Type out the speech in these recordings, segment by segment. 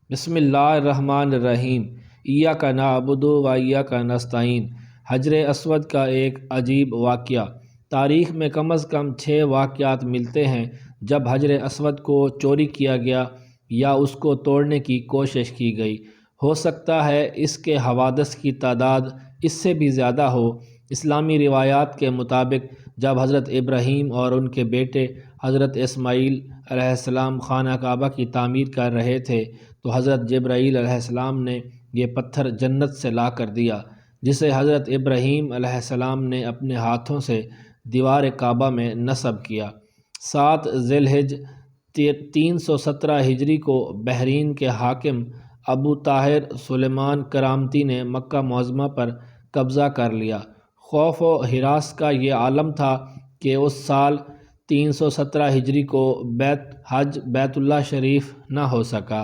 بسم اللہ الرحمن الرحیم۔ ایاک نعبد و ایاک نستعین۔ حجر اسود کا ایک عجیب واقعہ۔ تاریخ میں کم از کم 6 واقعات ملتے ہیں جب حجر اسود کو چوری کیا گیا یا اس کو توڑنے کی کوشش کی گئی۔ ہو سکتا ہے اس کے حوادث کی تعداد اس سے بھی زیادہ ہو۔ اسلامی روایات کے مطابق جب حضرت ابراہیم اور ان کے بیٹے حضرت اسماعیل علیہ السلام خانہ کعبہ کی تعمیر کر رہے تھے تو حضرت جبرائیل علیہ السلام نے یہ پتھر جنت سے لا کر دیا، جسے حضرت ابراہیم علیہ السلام نے اپنے ہاتھوں سے دیوار کعبہ میں نصب کیا۔ 7 ذی الحجہ 317 ہجری کو بحرین کے حاکم ابو طاہر سلیمان کرامتی نے مکہ معظمہ پر قبضہ کر لیا۔ خوف و ہراس کا یہ عالم تھا کہ اس سال 317 ہجری کو بیت اللہ شریف نہ ہو سکا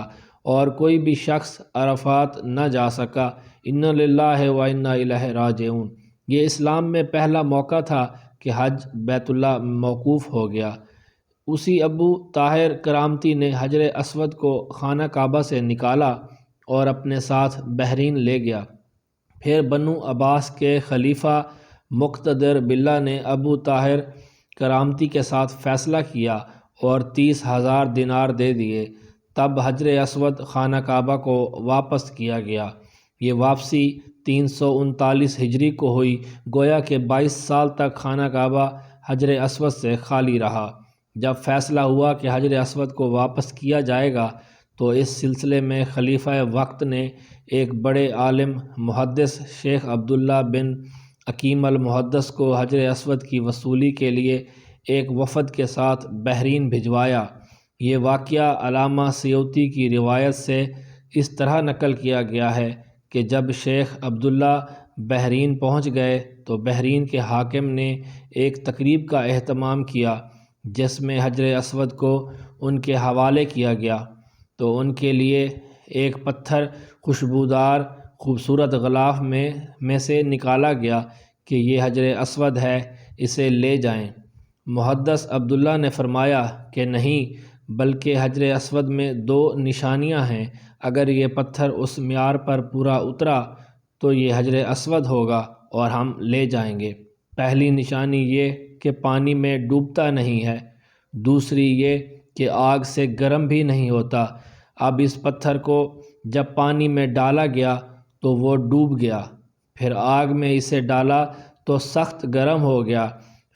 اور کوئی بھی شخص عرفات نہ جا سکا۔ انا للہ و انا الیہ راجعون۔ یہ اسلام میں پہلا موقع تھا کہ حج بیت اللہ موقوف ہو گیا۔ اسی ابو طاہر کرامتی نے حجر اسود کو خانہ کعبہ سے نکالا اور اپنے ساتھ بحرین لے گیا۔ پھر بنو عباس کے خلیفہ مقتدر باللہ نے ابو طاہر کرامتی کے ساتھ فیصلہ کیا اور 30,000 دینار دے دیے۔ تب حجر اسود خانہ کعبہ کو واپس کیا گیا۔ یہ واپسی 339 ہجری کو ہوئی، گویا کہ 22 سال تک خانہ کعبہ حجر اسود سے خالی رہا۔ جب فیصلہ ہوا کہ حجر اسود کو واپس کیا جائے گا تو اس سلسلے میں خلیفہ وقت نے ایک بڑے عالم محدث شیخ عبداللہ بن عقیم المحدث کو حجر اسود کی وصولی کے لیے ایک وفد کے ساتھ بحرین بھجوایا۔ یہ واقعہ علامہ سیوطی کی روایت سے اس طرح نقل کیا گیا ہے کہ جب شیخ عبداللہ بحرین پہنچ گئے تو بحرین کے حاکم نے ایک تقریب کا اہتمام کیا جس میں حجر اسود کو ان کے حوالے کیا گیا، تو ان کے لیے ایک پتھر خوشبودار خوبصورت غلاف میں سے نکالا گیا کہ یہ حجر اسود ہے، اسے لے جائیں۔ محدث عبداللہ نے فرمایا کہ نہیں، بلکہ حجر اسود میں 2 نشانیاں ہیں، اگر یہ پتھر اس معیار پر پورا اترا تو یہ حجر اسود ہوگا اور ہم لے جائیں گے۔ پہلی نشانی یہ کہ پانی میں ڈوبتا نہیں ہے، دوسری یہ کہ آگ سے گرم بھی نہیں ہوتا۔ اب اس پتھر کو جب پانی میں ڈالا گیا تو وہ ڈوب گیا، پھر آگ میں اسے ڈالا تو سخت گرم ہو گیا۔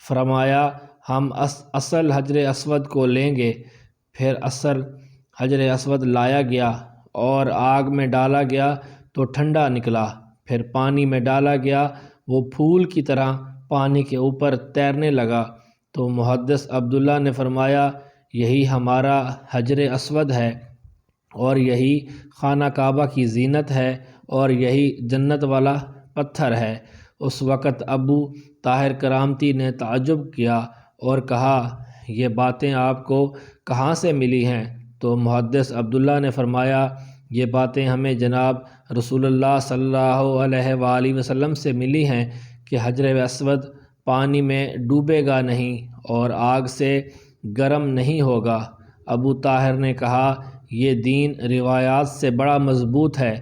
فرمایا ہم اصل حجر اسود کو لیں گے۔ پھر اصل حجر اسود لایا گیا اور آگ میں ڈالا گیا تو ٹھنڈا نکلا، پھر پانی میں ڈالا گیا، وہ پھول کی طرح پانی کے اوپر تیرنے لگا۔ تو محدث عبداللہ نے فرمایا یہی ہمارا حجر اسود ہے اور یہی خانہ کعبہ کی زینت ہے اور یہی جنت والا پتھر ہے۔ اس وقت ابو طاہر کرامتی نے تعجب کیا اور کہا یہ باتیں آپ کو کہاں سے ملی ہیں؟ تو محدث عبداللہ نے فرمایا یہ باتیں ہمیں جناب رسول اللہ صلی اللہ علیہ وآلہ وسلم سے ملی ہیں کہ حجر اسود پانی میں ڈوبے گا نہیں اور آگ سے گرم نہیں ہوگا۔ ابو طاہر نے کہا یہ دین روایات سے بڑا مضبوط ہے۔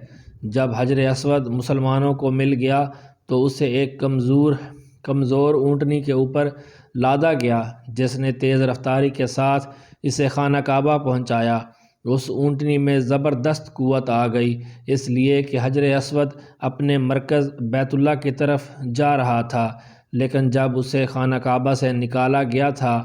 جب حجر اسود مسلمانوں کو مل گیا تو اسے ایک کمزور اونٹنی کے اوپر لادا گیا جس نے تیز رفتاری کے ساتھ اسے خانہ کعبہ پہنچایا۔ اس اونٹنی میں زبردست قوت آ گئی، اس لیے کہ حجر اسود اپنے مرکز بیت اللہ کی طرف جا رہا تھا، لیکن جب اسے خانہ کعبہ سے نکالا گیا تھا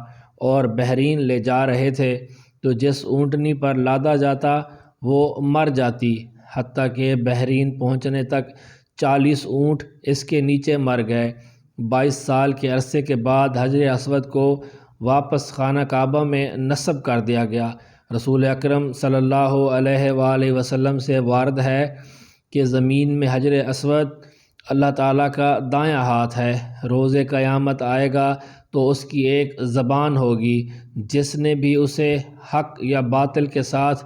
اور بحرین لے جا رہے تھے تو جس اونٹنی پر لادا جاتا وہ مر جاتی، حتیٰ کہ بحرین پہنچنے تک 40 اونٹ اس کے نیچے مر گئے۔ 22 سال کے عرصے کے بعد حجر اسود کو واپس خانہ کعبہ میں نصب کر دیا گیا۔ رسول اکرم صلی اللہ علیہ وآلہ وسلم سے وارد ہے کہ زمین میں حجر اسود اللہ تعالیٰ کا دایاں ہاتھ ہے۔ روز قیامت آئے گا تو اس کی ایک زبان ہوگی، جس نے بھی اسے حق یا باطل کے ساتھ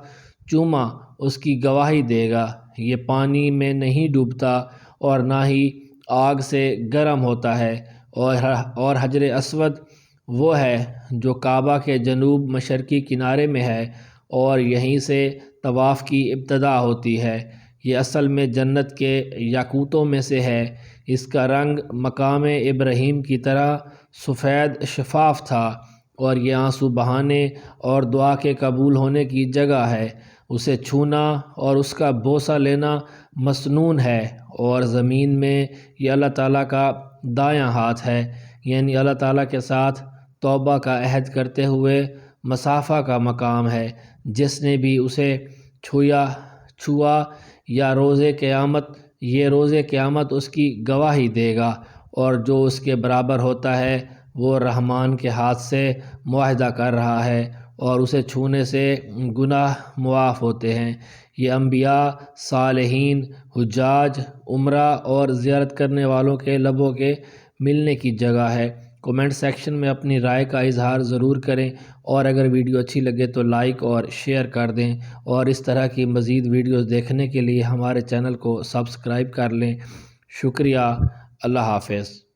چوما اس کی گواہی دے گا۔ یہ پانی میں نہیں ڈوبتا اور نہ ہی آگ سے گرم ہوتا ہے، اور حجر اسود وہ ہے جو کعبہ کے جنوب مشرقی کنارے میں ہے اور یہیں سے طواف کی ابتدا ہوتی ہے۔ یہ اصل میں جنت کے یاقوتوں میں سے ہے۔ اس کا رنگ مقام ابراہیم کی طرح سفید شفاف تھا، اور یہ آنسو بہانے اور دعا کے قبول ہونے کی جگہ ہے۔ اسے چھونا اور اس کا بوسہ لینا مسنون ہے، اور زمین میں یہ اللہ تعالیٰ کا دایاں ہاتھ ہے، یعنی اللہ تعالیٰ کے ساتھ توبہ کا عہد کرتے ہوئے مصافحہ کا مقام ہے۔ جس نے بھی اسے چھوا یا روز قیامت اس کی گواہی دے گا، اور جو اس کے برابر ہوتا ہے وہ رحمان کے ہاتھ سے معاہدہ کر رہا ہے، اور اسے چھونے سے گناہ معاف ہوتے ہیں۔ یہ انبیاء، صالحین، حجاج، عمرہ اور زیارت کرنے والوں کے لبوں کے ملنے کی جگہ ہے۔ کومنٹ سیکشن میں اپنی رائے کا اظہار ضرور کریں، اور اگر ویڈیو اچھی لگے تو لائک اور شیئر کر دیں، اور اس طرح کی مزید ویڈیوز دیکھنے کے لیے ہمارے چینل کو سبسکرائب کر لیں۔ شکریہ۔ اللہ حافظ۔